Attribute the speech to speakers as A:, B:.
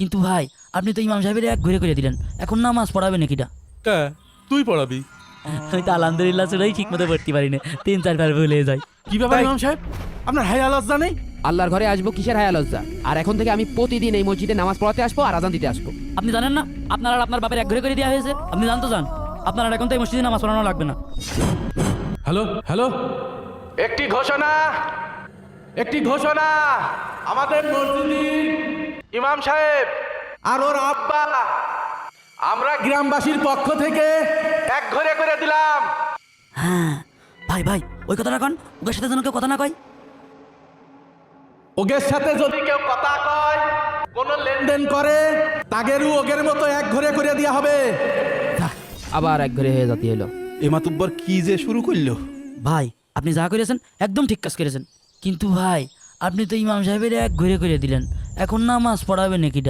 A: কিন্তু ভাই আপনি তো ইমাম সাহেবের এক ঘুরে করে দিলেন, এখন নামাজ পড়াবে নাকিটা?
B: কা তুই পড়াবি?
A: আমি তো আলহামদুলিল্লাহ শুনেই ঠিক মতো পড়তে পারি না, 3-4 বার ভুলে যাই।
B: কি ব্যাপার ইমাম সাহেব, আপনার হায়া লজ্জা নেই?
C: আল্লাহর ঘরে আসবো কিসের হায়া লজ্জা? আর এখন থেকে আমি প্রতিদিন এই মসজিদে নামাজ পড়াতে আসবো আর আজান দিতে আসবো।
A: আপনি জানেন না আপনার আর আপনার বাপের এক ঘুরে করে দেওয়া হয়েছে? আপনি জানতো যান, আপনার আর এখন তো এই মসজিদে নামাজ পড়ানো লাগবে না।
B: হ্যালো হ্যালো, একটি ঘোষণা, একটি ঘোষণা। আমাদের মসজিদের ইমাম সাহেব আর ওর আব্বা আমরা গ্রামবাসীর পক্ষ থেকে এক ঘরে করে দিলাম।
A: হ্যাঁ ভাই ভাই, ওই কথাটা কন, ওদের সাথে যেন কেউ কথা না কয়।
B: ওগের সাথে যদি কেউ কথা কয়, কোন লেনদেন করে, তাগেরও ওগের মতো এক ঘরে করে দেওয়া হবে।
C: আবার এক ঘরে হয়ে জাতি এলো।
D: এ মাতুব্বর কি যে শুরু করলো!
A: ভাই আপনি যা করেছেন একদম ঠিক কাজ করেছেন, কিন্তু ভাই আপনি তো ইমাম সাহেবের এক ঘুরে করে দিলেন, এখন নামাজ পড়াবে নাকিটা?